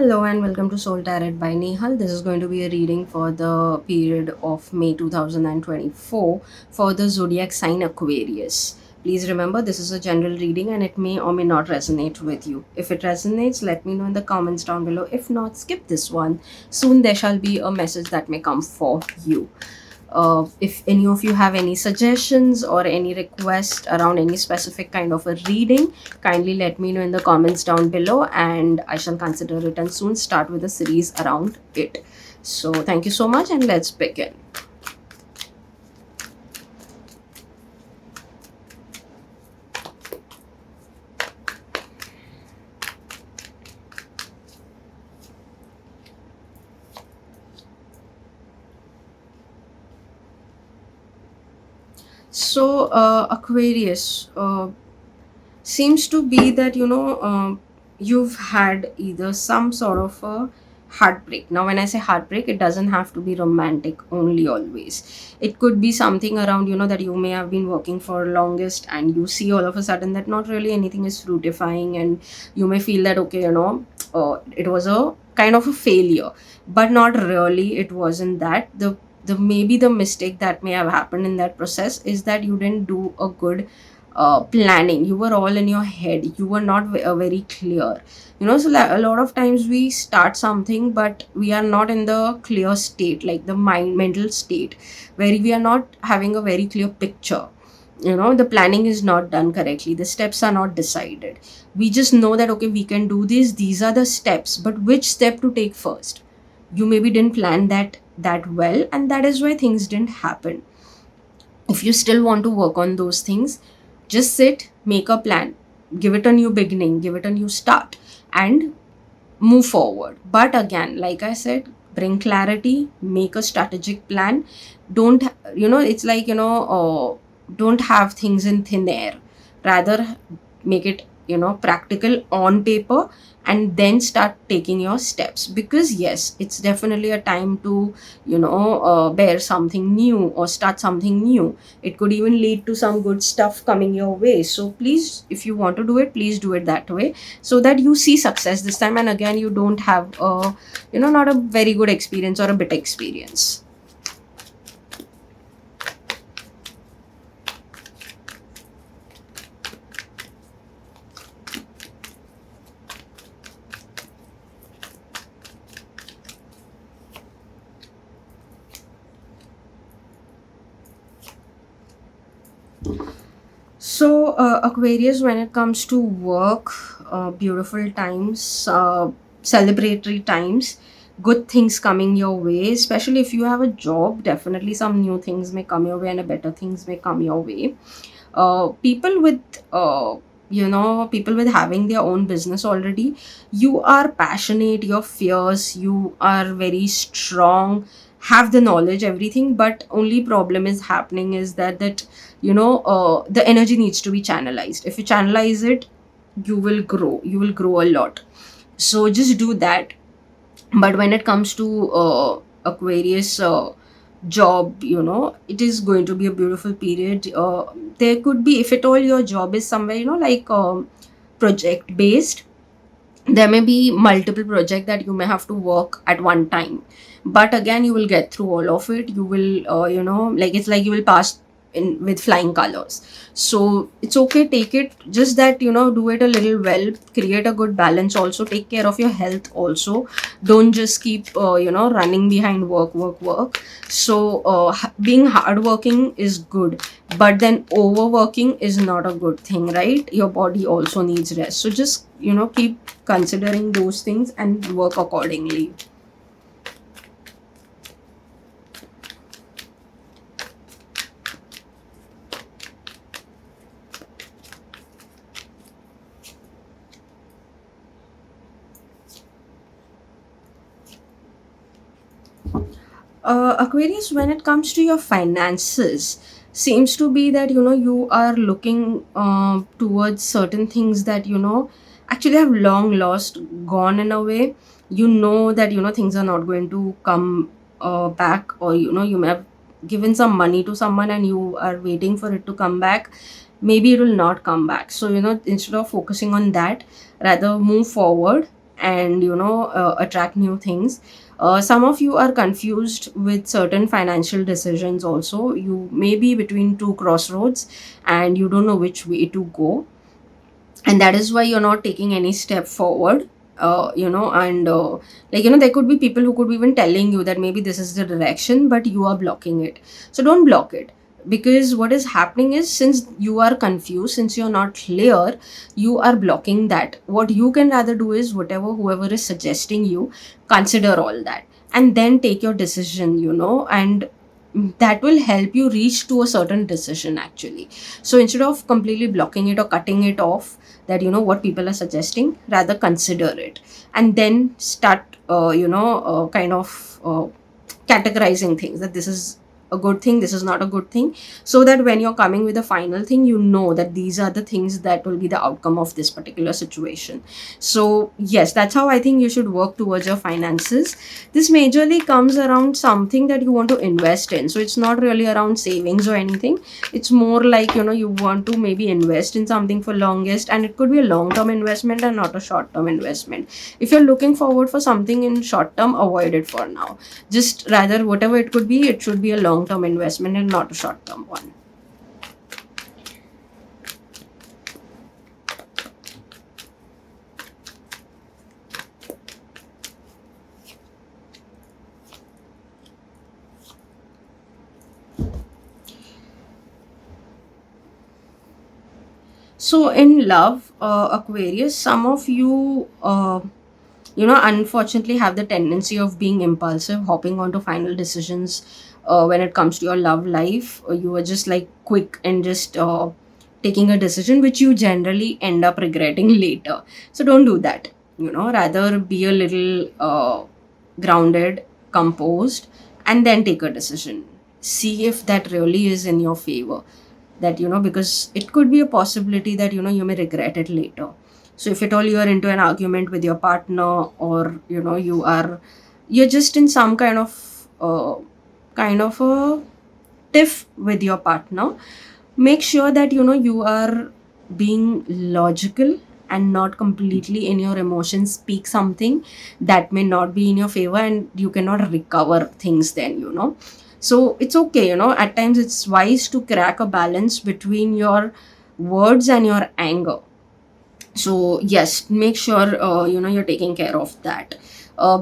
Hello and welcome to Soul Tarot by Nehal. This is going to be a reading for the period of May 2024 for the zodiac sign Aquarius. Please remember this is a general reading and it may or may not resonate with you. If it resonates, let me know in the comments down below. If not, skip this one. Soon there shall be a message that may come for you. If any of you have any suggestions or any request around any specific kind of a reading, kindly let me know in the comments down below and I shall consider it and soon start with a series around it. So thank you so much and let's begin. So Aquarius, seems to be that you've had either some sort of a heartbreak. Now when I say heartbreak, it doesn't have to be romantic only always. It could be something around that you may have been working for longest and you see all of a sudden that not really anything is fruitifying, and you may feel that okay, it was a kind of a failure, but not really. It wasn't that. The maybe the mistake that may have happened in that process is that you didn't do a good planning. You were all in your head, you were not very clear. So a lot of times we start something but we are not in the clear state, like the mental state, where we are not having a very clear picture. The planning is not done correctly, the steps are not decided. We just know that okay, we can do this, these are the steps, but which step to take first? You maybe didn't plan that well, and that is why things didn't happen. If you still want to work on those things, just sit, make a plan, give it a new beginning, give it a new start, and move forward. But again, like I said, bring clarity, make a strategic plan. Don't, it's like, don't have things in thin air. Rather, make it, practical on paper, and then start taking your steps. Because yes, it's definitely a time to bear something new or start something new. It could even lead to some good stuff coming your way. So please, if you want to do it, please do it that way, so that you see success this time, and again you don't have a not a very good experience or a bit experience. So, Aquarius, when it comes to work, beautiful times, celebratory times, good things coming your way, especially if you have a job, definitely some new things may come your way and better things may come your way. People with, people with having their own business already, you are passionate, you're fierce, you are very strong, have the knowledge, everything, but only problem is happening is that the energy needs to be channelized. If you channelize it, you will grow a lot. So just do that. But when it comes to Aquarius, job, it is going to be a beautiful period. There could be, if at all your job is somewhere like project based, there may be multiple projects that you may have to work at one time, but again you will get through all of it. You will like, it's like you will pass in with flying colors. So it's okay, take it, just that do it a little well, create a good balance, also take care of your health also. Don't just keep running behind work. So being hardworking is good, but then overworking is not a good thing, right? Your body also needs rest. So just keep considering those things and work accordingly. Aquarius, when it comes to your finances, seems to be that you are looking towards certain things that actually have long lost, gone in a way. You know that things are not going to come back, or you may have given some money to someone and you are waiting for it to come back. Maybe it will not come back. So instead of focusing on that, rather move forward and attract new things. Some of you are confused with certain financial decisions also. You may be between two crossroads and you don't know which way to go, and that is why you're not taking any step forward. And there could be people who could be even telling you that maybe this is the direction, but you are blocking it. So don't block it, because what is happening is, since you are confused, since you're not clear, you are blocking that. What you can rather do is, whatever whoever is suggesting you, consider all that and then take your decision, and that will help you reach to a certain decision actually. So instead of completely blocking it or cutting it off, that what people are suggesting, rather consider it and then start kind of categorizing things, that this is a good thing, this is not a good thing, so that when you're coming with a final thing, you know that these are the things that will be the outcome of this particular situation. So yes, that's how I think you should work towards your finances. This majorly comes around something that you want to invest in, so it's not really around savings or anything. It's more like you want to maybe invest in something for longest, and it could be a long term investment and not a short term investment. If you're looking forward for something in short term, avoid it for now. Just rather, whatever it could be, it should be a long term investment and not a short term one. So in love, Aquarius, some of you unfortunately have the tendency of being impulsive, hopping onto final decisions. When it comes to your love life, you are just like quick and just taking a decision which you generally end up regretting later. So don't do that. Rather be a little grounded, composed, and then take a decision. See if that really is in your favor. That because it could be a possibility that you may regret it later. So if at all you are into an argument with your partner, or you're just in some kind of a tiff with your partner, make sure that you are being logical and not completely in your emotions speak something that may not be in your favor, and you cannot recover things then. So it's okay, at times it's wise to crack a balance between your words and your anger. So yes, make sure you're taking care of that,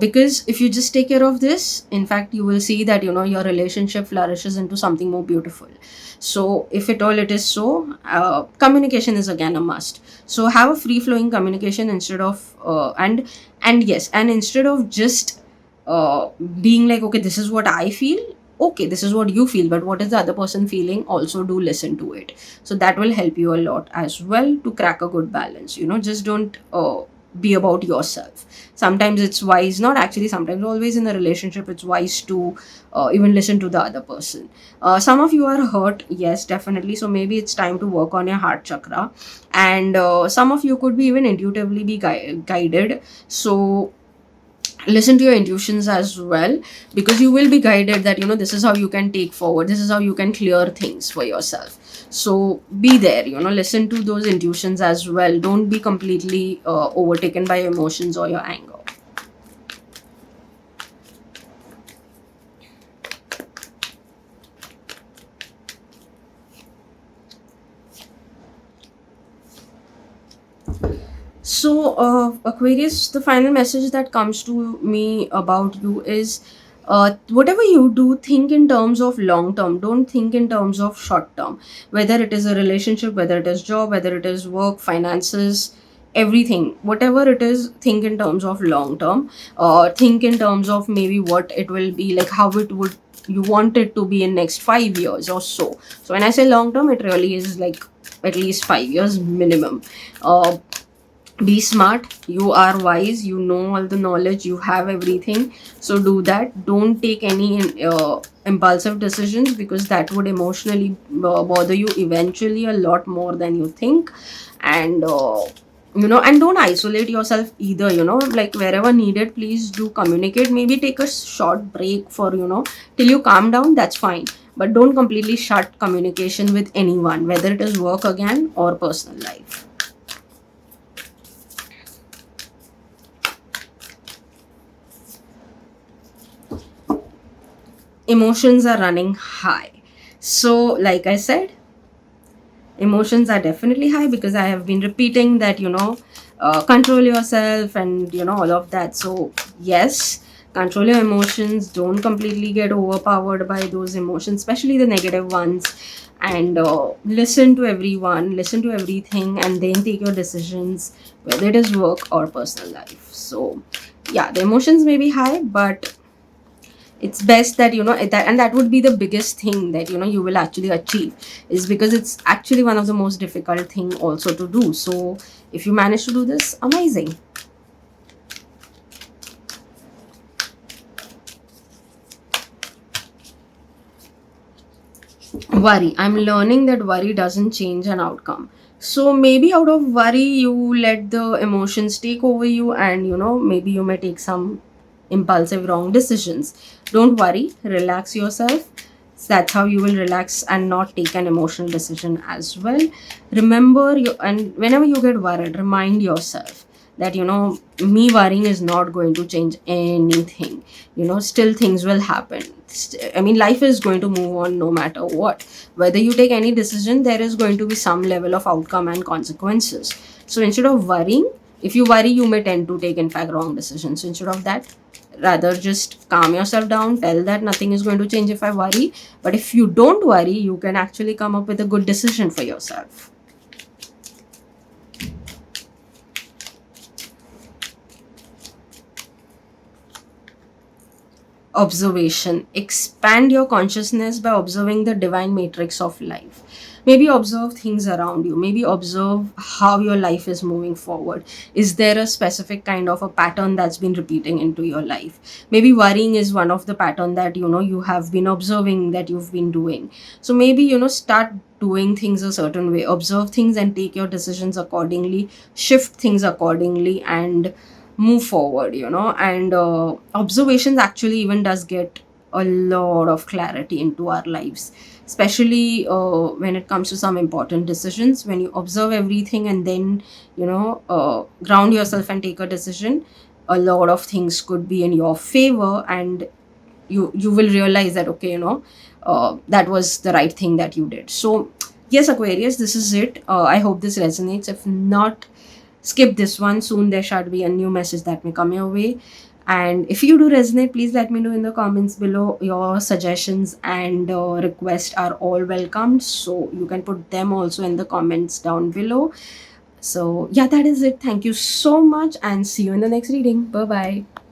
because if you just take care of this, in fact you will see that your relationship flourishes into something more beautiful. So if at all it is so, communication is again a must. So have a free flowing communication instead of and yes, and instead of just being like, okay, this is what I feel, okay, this is what you feel, but what is the other person feeling, also do listen to it. So that will help you a lot as well to crack a good balance. Just don't be about yourself. Sometimes it's wise, not actually sometimes, always in a relationship it's wise to even listen to the other person. Some of you are hurt, yes, definitely, so maybe it's time to work on your heart chakra. And some of you could be even intuitively be guided. So listen to your intuitions as well, because you will be guided that this is how you can take forward, this is how you can clear things for yourself. So be there, listen to those intuitions as well. Don't be completely overtaken by your emotions or your anger. So, Aquarius, the final message that comes to me about you is, whatever you do, think in terms of long term. Don't think in terms of short term. Whether it is a relationship, whether it is job, whether it is work, finances, everything, whatever it is, think in terms of long term. Think in terms of maybe what it will be like, how it would you want it to be in next 5 years or so. So when I say long term, it really is like at least 5 years minimum. Be smart, you are wise, you know all the knowledge, you have everything. So do that. Don't take any impulsive decisions, because that would emotionally bother you eventually a lot more than you think. And and don't isolate yourself either. Like wherever needed, please do communicate. Maybe take a short break for till you calm down, that's fine, but don't completely shut communication with anyone, whether it is work again or personal life. emotions are running high. So like I said, emotions are definitely high because I have been repeating that, control yourself and all of that. So yes, control your emotions, don't completely get overpowered by those emotions, especially the negative ones. And listen to everyone, listen to everything, and then take your decisions, whether it is work or personal life. So yeah, the emotions may be high, but it's best that that, and that would be the biggest thing that you will actually achieve, is because it's actually one of the most difficult thing also to do. So if you manage to do this, amazing. Worry, I'm learning that worry doesn't change an outcome. So maybe out of worry you let the emotions take over you, and maybe you may take some impulsive wrong decisions. Don't worry, relax yourself. That's how you will relax and not take an emotional decision as well. Remember you, and whenever you get worried, remind yourself that me worrying is not going to change anything. Still things will happen. I mean, life is going to move on no matter what. Whether you take any decision, there is going to be some level of outcome and consequences. So instead of worrying, if you worry, you may tend to take in fact wrong decisions. So instead of that, rather just calm yourself down, tell that nothing is going to change if I worry. But if you don't worry, you can actually come up with a good decision for yourself. Observation, expand your consciousness by observing the divine matrix of life. Maybe observe things around you, maybe observe how your life is moving forward. Is there a specific kind of a pattern that's been repeating into your life? Maybe worrying is one of the pattern that you have been observing that you've been doing. So maybe start doing things a certain way, observe things and take your decisions accordingly, shift things accordingly, and move forward. And observations actually even does get a lot of clarity into our lives, especially when it comes to some important decisions. When you observe everything and then ground yourself and take a decision, a lot of things could be in your favor, and you will realize that, okay, that was the right thing that you did. So yes, Aquarius, this is it. I hope this resonates. If not, skip this one. Soon there shall be a new message that may come your way. And if you do resonate, please let me know in the comments below. Your suggestions and requests are all welcomed, so you can put them also in the comments down below. So yeah, that is it. Thank you so much, and see you in the next reading. Bye bye.